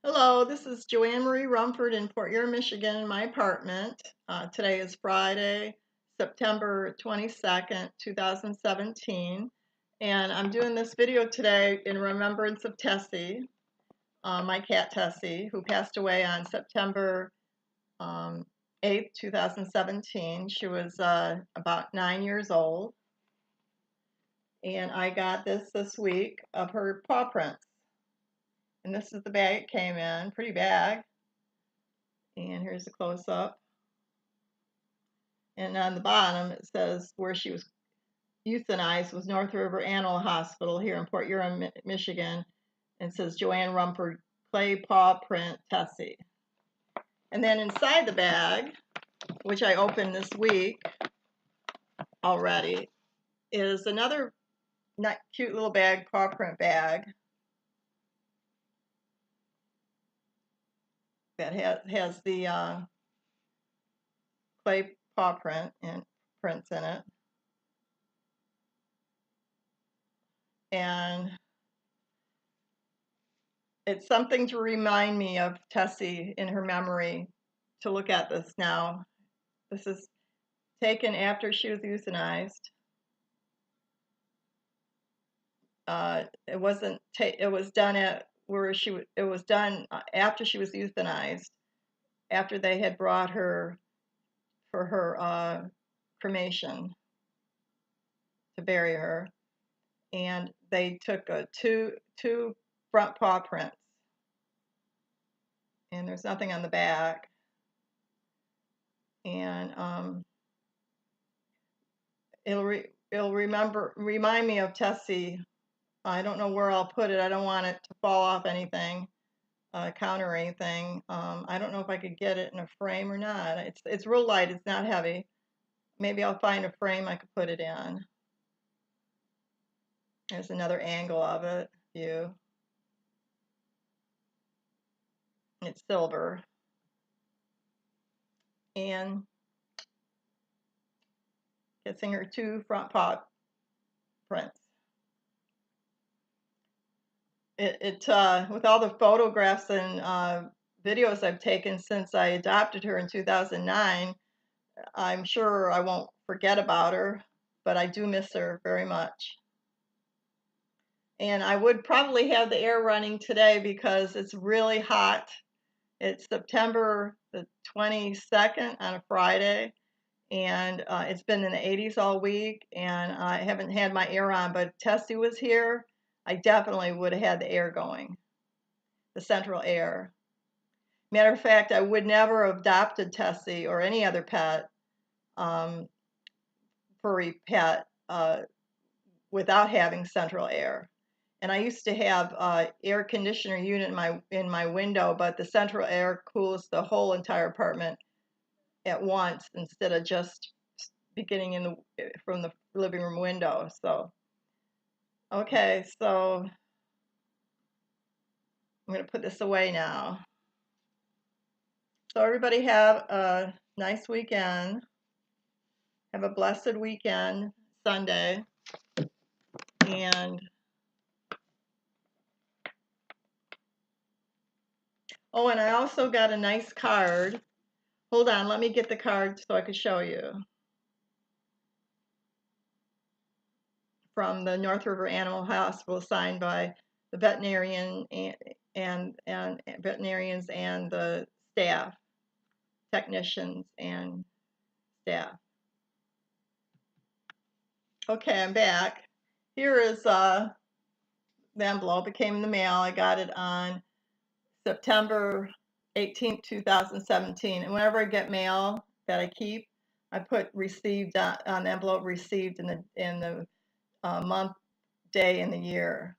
Hello, this is Joanne Marie Rumford in Port Huron, Michigan, in my apartment. Today is Friday, September 22nd, 2017, and I'm doing this video today in remembrance of Tessie, my cat Tessie, who passed away on September 8th, 2017. She was about 9 years old, and I got this week of her paw prints. And this is the bag it came in, pretty bag. And here's the close-up. And on the bottom it says where she was euthanized was North River Animal Hospital here in Port Huron, Michigan. And it says Joanne Rumford, clay paw print, Tessie. And then inside the bag, which I opened this week already, is another cute little bag, paw print bag, that has the clay paw print and prints in it. And it's something to remind me of Tessie in her memory to look at this now. This is taken after she was euthanized. It was done at where it was done after she was euthanized, after they had brought her for her cremation to bury her, and they took two front paw prints, and there's nothing on the back, and it'll remind me of Tessie. I don't know where I'll put it. I don't want it to fall off anything, counter or anything. I don't know if I could get it in a frame or not. It's real light. It's not heavy. Maybe I'll find a frame I could put it in. There's another angle of it. View. It's silver. And guessing her two front paw prints. With all the photographs and videos I've taken since I adopted her in 2009, I'm sure I won't forget about her, but I do miss her very much. And I would probably have the air running today because it's really hot. It's September the 22nd on a Friday, and it's been in the 80s all week, and I haven't had my air on, but if Tessie was here, I definitely would have had the air going, the central air. Matter of fact, I would never have adopted Tessie or any other pet, furry pet, without having central air. And I used to have air conditioner unit in my window, but the central air cools the whole entire apartment at once instead of just beginning from the living room window. So, okay, so I'm going to put this away now. So everybody have a nice weekend. Have a blessed weekend, Sunday. And oh, and I also got a nice card. Hold on, let me get the card so I can show you. From the North River Animal Hospital, signed by the veterinarian and veterinarians and the staff, technicians and staff. Okay, I'm back. Here is the envelope. It came in the mail. I got it on September 18th, 2017. And whenever I get mail that I keep, I put received on the envelope, received in the month, day, and the year.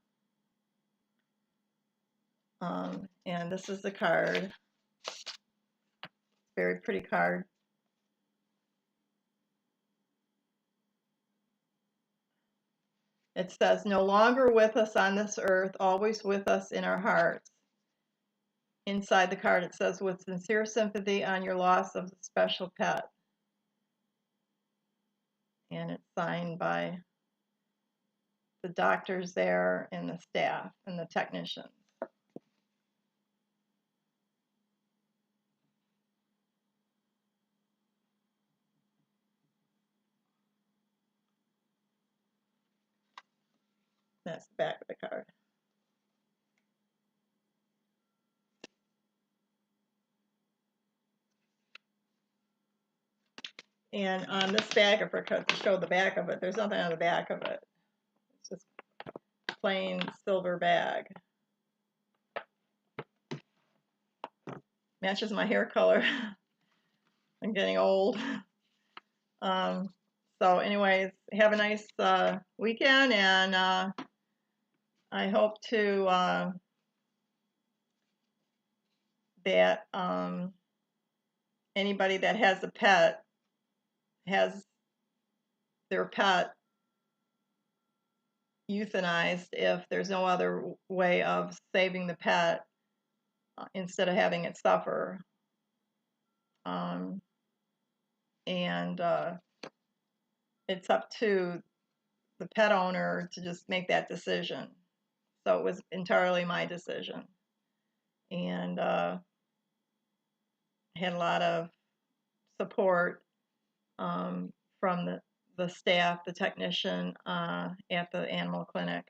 And this is the card. Very pretty card. It says, no longer with us on this earth, always with us in our hearts. Inside the card it says, with sincere sympathy on your loss of a special pet. And it's signed by the doctors there and the staff and the technicians. That's the back of the card. And on this bag, I forgot to show the back of it. There's nothing on the back of it. It's just plain silver bag. Matches my hair color. I'm getting old. So anyways, have a nice weekend, and I hope to that anybody that has a pet has their pet euthanized if there's no other way of saving the pet instead of having it suffer. And it's up to the pet owner to just make that decision. So it was entirely my decision. And had a lot of support from the staff, the technician at the animal clinic,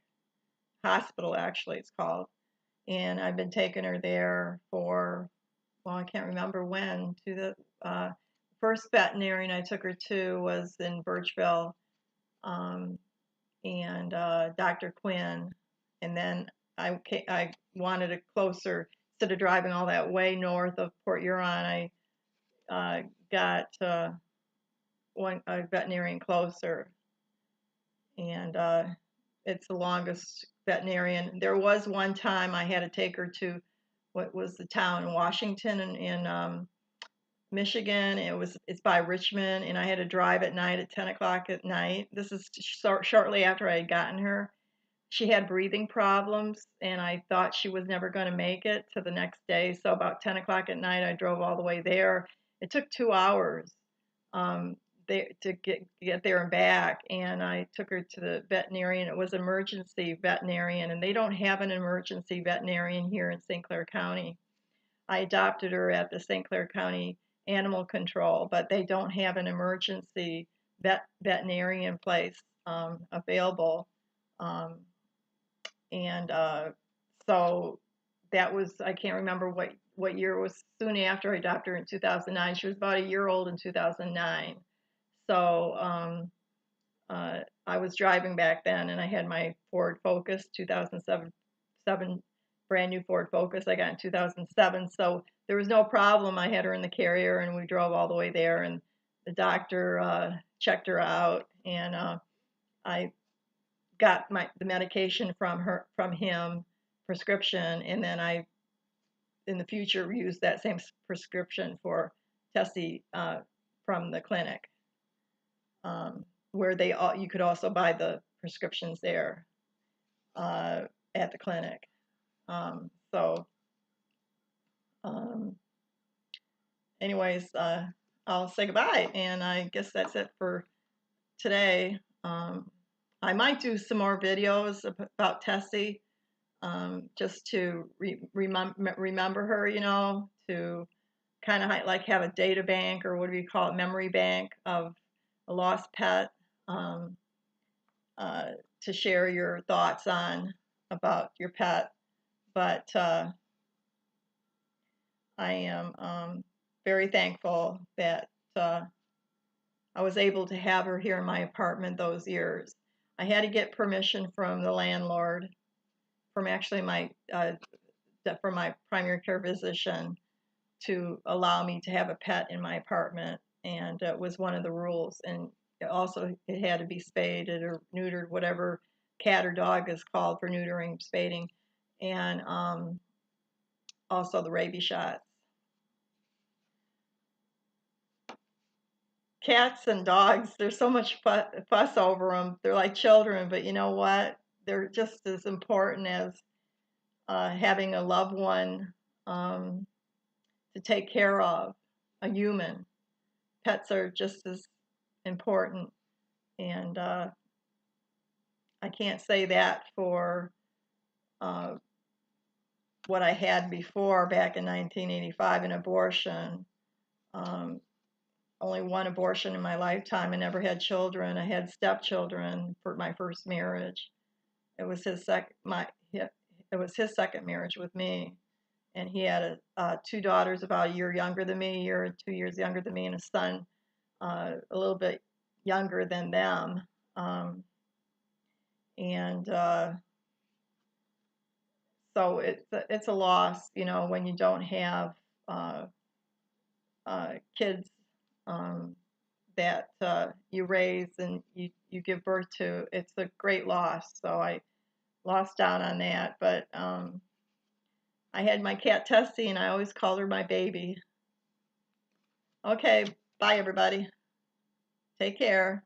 hospital actually it's called. And I've been taking her there for, well, I can't remember when, to the first veterinarian I took her to was in Birchville, and Dr. Quinn. And then I wanted it closer. Instead of driving all that way north of Port Huron, I got a veterinarian closer. And it's the longest veterinarian. There was one time I had to take her to what was the town, Washington, in Michigan. It's by Richmond, and I had to drive at night at 10 o'clock at night. This is shortly after I had gotten her. She had breathing problems, and I thought she was never going to make it to the next day. So about 10 o'clock at night, I drove all the way there. It took 2 hours to get there and back, and I took her to the veterinarian. It was emergency veterinarian, and they don't have an emergency veterinarian here in St. Clair County. I adopted her at the St. Clair County Animal Control, but they don't have an emergency veterinarian place available. And so that was, I can't remember what year it was, soon after I adopted her in 2009. She was about a year old in 2009. So I was driving back then, and I had my Ford Focus, 2007 brand new Ford Focus I got in 2007. So there was no problem. I had her in the carrier, and we drove all the way there, and the doctor checked her out, and I got the medication from him, prescription, and then I in the future use that same prescription for Tessie from the clinic, where you could also buy the prescriptions there at the clinic. So anyways, I'll say goodbye, and I guess that's it for today. I might do some more videos about Tessie, just to remember her, to kind of like have a data bank, or what do you call it, memory bank of a lost pet, to share your thoughts on about your pet. But I am very thankful that I was able to have her here in my apartment those years. I had to get permission from the landlord, from actually from my primary care physician, to allow me to have a pet in my apartment, and it was one of the rules. And it had to be spaded or neutered, whatever cat or dog is called for neutering, spading, and also the rabies shots. Cats and dogs, there's so much fuss over them. They're like children, but you know what? They're just as important as having a loved one to take care of, a human. Pets are just as important, and I can't say that for what I had before, back in 1985, an abortion. Only one abortion in my lifetime. I never had children. I had stepchildren for my first marriage. It was his second marriage with me, and he had two daughters about a year younger than me, a year and 2 years younger than me, and a son a little bit younger than them. Um, and So it's a loss, when you don't have uh, kids that you raise and you give birth to. It's a great loss. So I lost out on that, but I had my cat Tessie, and I always called her my baby. Okay, bye everybody. Take care.